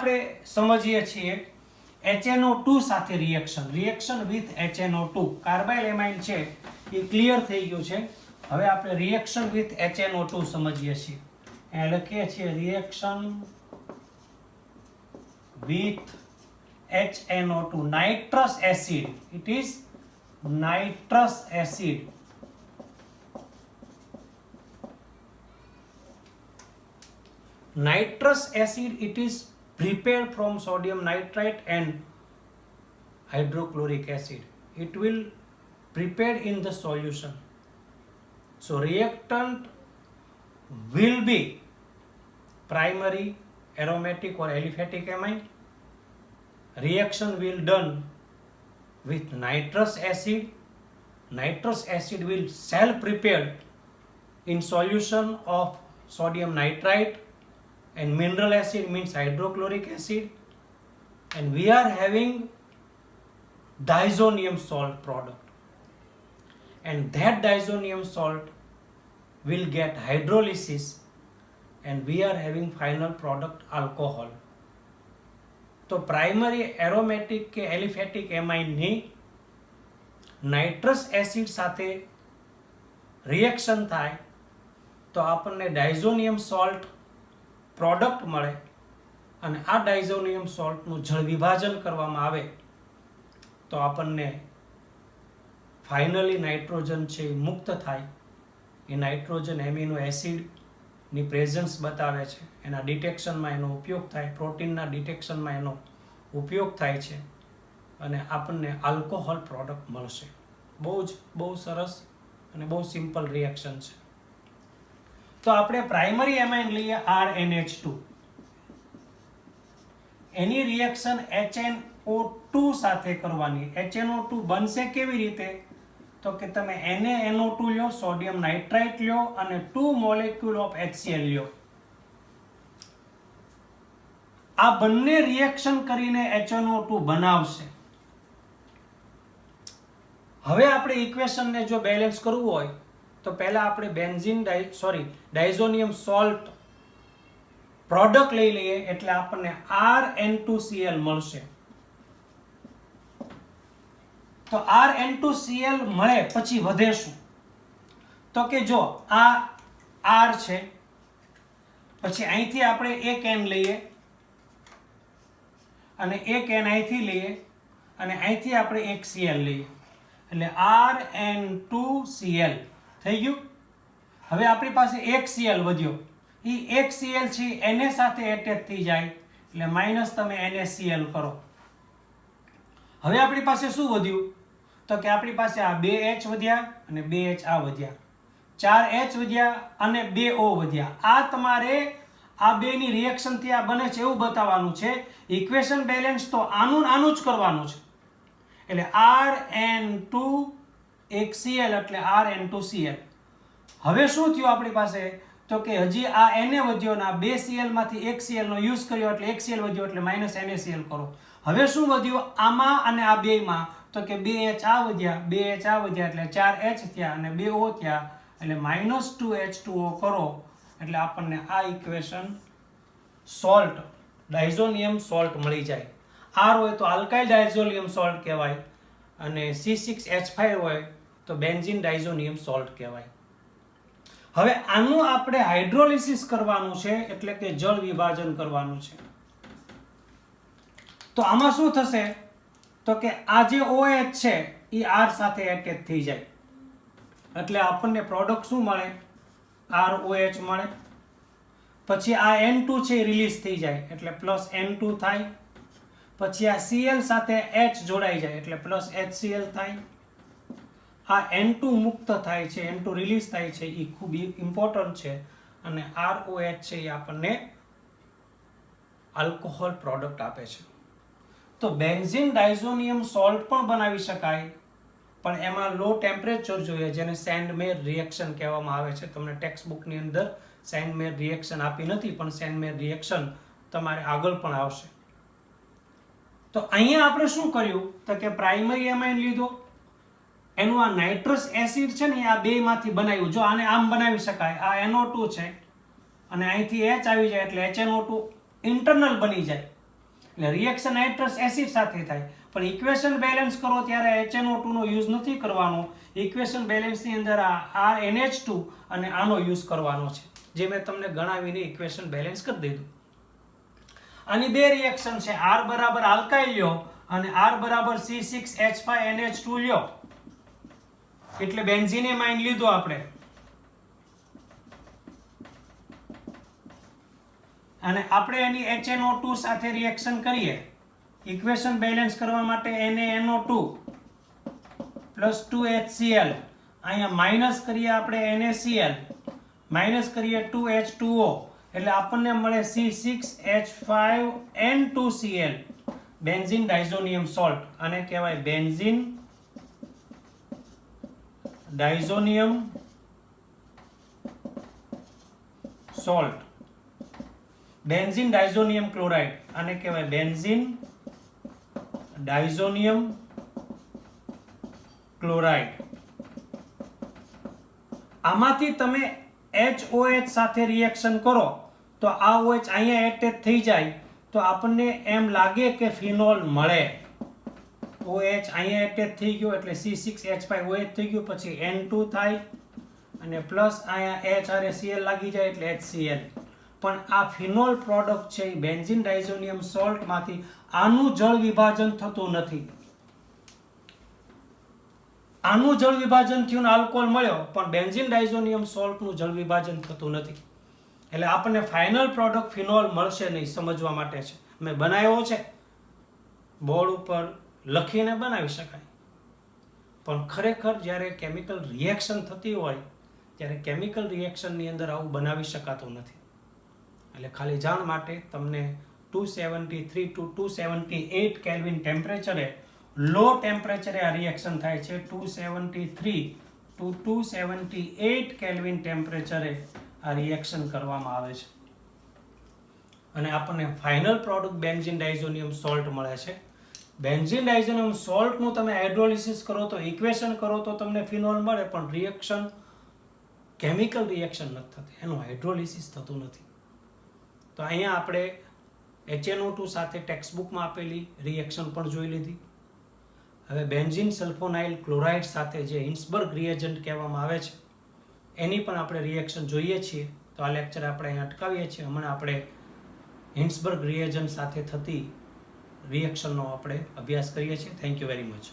આપણે સમજીએ છીએ HNO2 સાથે reaction with HNO2 carbyl amine છે એ ક્લિયર થઈ ગયું છે. હવે આપણે રિએક્શન વિથ HNO2 સમજીએ છીએ. અહીંયા લખીએ છીએ reaction with HNO2 nitrous acid. It is nitrous acid. Nitrous acid, it is prepared from sodium nitrate and hydrochloric acid. It will prepared in the solution. So reactant will be primary aromatic or aliphatic amine. Reaction will done with nitrous acid. Nitrous acid will self prepared in solution of sodium nitrite, and mineral acid means hydrochloric acid, and we are having diazonium salt product, and that diazonium salt will get hydrolysis, and we are having final product alcohol. તો primary aromatic કે aliphatic એમાઇનની nitrous acid સાથે reaction થાય તો આપણને diazonium salt product મળે, અને આ diazonium સોલ્ટનું જળ વિભાજન કરવામાં આવે તો આપણને ફાઇનલી નાઇટ્રોજન છે એ મુક્ત થાય. એ નાઇટ્રોજન એમિનો એસિડની પ્રેઝન્સ બતાવે છે, એના ડિટેક્શનમાં એનો ઉપયોગ થાય, પ્રોટીનના ડિટેક્શનમાં એનો ઉપયોગ થાય છે, અને આપણને આલ્કોહોલ પ્રોડક્ટ મળશે. બહુ સરસ અને બહુ સિમ્પલ રિએક્શન છે. તો આપણે પ્રાઇમરી એમાઇન લઈએ RNH2. એની રિએક્શન HNO2 સાથે કરવાની. HNO2 બનશે કેવી રીતે? તો કે તમે NaNO2 લ્યો, સોડિયમ નાઇટ્રાઇટ લ્યો અને 2 મોલેક્યુલ ઓફ HCl લ્યો. આ બંને રિએક્શન કરીને HNO2 બનાવશે. હવે આપણે ઇક્વેશનને જો બેલેન્સ કરવું હોય તો પહેલા આપણે ડાયઝોનિયમ સોલ્ટ પ્રોડક્ટ લઈ લઈએ, એટલે આપણને RN2Cl મળશે. તો RN2Cl મળે પછી વધે શું? તો કે જો આ R છે, પછી અહીંથી આપણે એક N લઈએ અને એક N અહીંથી લઈએ અને અહીંથી આપણે એક Cl લઈએ, એટલે RN2Cl થઈ ગયું. હવે આપણી પાસે એક Cl વધ્યો, એ એક Cl છે Na સાથે એટેચ થઈ જાય એટલે માઇનસ તમે NaCl કરો. હવે આપણી પાસે શું વધ્યું? તો કે આપણી પાસે આ 2H વધ્યા અને 2H આ વધ્યા, 4H વધ્યા અને 2O વધ્યા. આ તમારે આ બેની રિએક્શનથી આ બને છે એવું બતાવવાનું છે. ઇક્વેશન બેલેન્સ તો આનું જ કરવાનું છે. એટલે RN2 એક Cl એટલે RN2Cl. હવે શું થયું આપણી પાસે? તો કે હજી આ Na વધ્યો ને આ 2 Cl માંથી એક Cl નો યુઝ કર્યો એટલે એક Cl વધ્યો એટલે માઇનસ NaCl કરો. હવે શું વધ્યું આમાં અને આ બેમાં? તો કે 2H આ વધ્યા, 2H આ વધ્યા એટલે 4H થયા અને 2O થયા એટલે -2H2O કરો એટલે આપણને આ ઇક્વેશન સોલ્ટ ડાયઝોનિયમ સોલ્ટ મળી જાય. R હોય તો આલ્કાઇલ ડાયઝોનિયમ સોલ્ટ કહેવાય અને C6H5 હોય તો બેન્ઝીન ડાયઝોનિયમ સોલ્ટ કહેવાય. હવે આનું આપણે હાઇડ્રોલિસિસ કરવાનું છે, એટલે કે જળ વિભાજન કરવાનું છે. તો આમાં શું થશે? તો કે આ જે OH છે એ R સાથે એટેચ થઈ જાય એટલે આપણને પ્રોડક્ટ શું મળે? ROH મળે. પછી આ N2 છે રિલીઝ થઈ જાય એટલે પ્લસ N2 થાય. પછી આ Cl સાથે H જોડાઈ જાય એટલે પ્લસ HCl થાય. આ N2 મુક્ત થાય છે, N2 રિલીઝ થાય છે, એ ખૂબ ઇમ્પોર્ટન્ટ છે. અને ROH છે એ આપણને આલ્કોહોલ પ્રોડક્ટ આપે છે. તો બેન્ઝીન ડાયઝોનિયમ સોલ્ટ પણ બનાવી શકાય, પણ એમાં લો ટેમ્પરેચર જોઈએ, જેને સેન્ડમેર રિએક્શન કહેવામાં આવે છે. તમને ટેક્સ્ટ બુકની અંદર સેન્ડમેર રિએક્શન આપી નથી, પણ સેન્ડમેર રિએક્શન તમારે આગળ પણ આવશે. તો અહીંયા આપણે શું કર્યું? તો કે પ્રાઇમરી એમાઇન લીધો, એનું આ નાઇટ્રસ એસિડ છે ને આ બેમાંથી બનાવ્યું. જો આને આમ બનાવી શકાય, આ NO2 છે અને અહીંથી H આવી જાય એટલે HNO2 ઇન્ટરનલ બની જાય. એટલે રિએક્શન નાઇટ્રસ એસિડ સાથે થાય. પણ ઇક્વેશન બેલેન્સ કરો ત્યારે HNO2 નો યુઝ નથી કરવાનો. ઇક્વેશન બેલેન્સની અંદર આ NH2 અને આનો યુઝ કરવાનો છે, જે મેં તમને ગણાવીને ઇક્વેશન બેલેન્સ કરી દીધું. આની બે રિએક્શન છે, R બરાબર આલ્કાઇલ લ્યો અને R બરાબર C6H5NH2 લ્યો, એટલે બેન્ઝીનેમાઇન લીધો આપણે, અને આપણે એની HNO2 સાથે રિએક્શન કરીએ. ઇક્વેશન બેલેન્સ કરવા માટે NaNO2 પ્લસ 2HCl, અહીંયા માઇનસ કરીએ આપણે NaCl, માઇનસ કરીએ 2H2O, એટલે આપણને મળે C6H5N2Cl, બેન્ઝીન ડાયઝોનિયમ સોલ્ટ. આને કહેવાય benzene diazonium salt. Benzene diazonium chloride, આને કહેવાય બેન્ઝીન ડાયઝોનિયમ ક્લોરાઇડ. આમાંથી તમે HOH સાથે રિએક્શન કરો તો આ OH અહીંયા એટેચ થઈ જાય તો આપણને એમ લાગે કે ફિનોલ મળે. OH અહીંયા એટેચ થઈ ગયો એટલે C6H5OH થઈ ગયું, પછી N2 થાય અને પ્લસ અહીંયા HRCl લાગી જાય એટલે HCl. પણ આ ફિનોલ પ્રોડક્ટ છે એ બેન્ઝીન ડાયઝોનિયમ સોલ્ટમાંથી આનું જળ વિભાજન થતું નથી. આનું જળ વિભાજન થયું, આલ્કોહોલ મળ્યો, પણ બેન્ઝીન ડાયઝોનિયમ સોલ્ટનું જળ વિભાજન થતું નથી. એટલે આપણને ફાઇનલ પ્રોડક્ટ ફિનોલ મળશે નહીં. સમજવા માટે છે, મેં બનાવ્યો છે, બોર્ડ ઉપર લખીને બનાવી શકાય, પણ ખરેખર જ્યારે કેમિકલ રિએક્શન થતી હોય ત્યારે કેમિકલ રિએક્શનની અંદર આવું બનાવી શકાતું નથી. એટલે ખાલી જાણ માટે તમને 273 to 278 કેલ્વિન ટેમ્પરેચરે, લો ટેમ્પરેચરે આ રિએક્શન થાય છે. 273 to 278 કેલ્વિન ટેમ્પરેચરે આ રિએક્શન કરવામાં આવે છે અને આપણને final product benzene diazonium salt મળે છે. બેન્ઝીન ડાયઝોનિયમ સોલ્ટનું તમે હાઇડ્રોલિસિસ કરો તો, ઇક્વેશન કરો તો તમને ફિનોલ મળે, પણ રિએક્શન કેમિકલ રિએક્શન નથી થતી, એનું હાઇડ્રોલિસિસ થતું નથી. તો અહીંયા આપણે HNO2 સાથે ટેક્સ્ટબુકમાં આપેલી રિએક્શન પણ જોઈ લીધી. હવે બેન્ઝીન સલ્ફોનાઇલ ક્લોરાઇડ સાથે જે હિન્સબર્ગ રિએજન્ટ કહેવામાં આવે છે એની પણ આપણે રિએક્શન જોઈએ છીએ. તો આ લેક્ચર આપણે અહીં અટકાવીએ છીએ. હમણાં આપણે હિન્સબર્ગ રિએજન્ટ સાથે થતી રિએક્શનનો આપણે અભ્યાસ કરીએ છીએ. Thank you very much.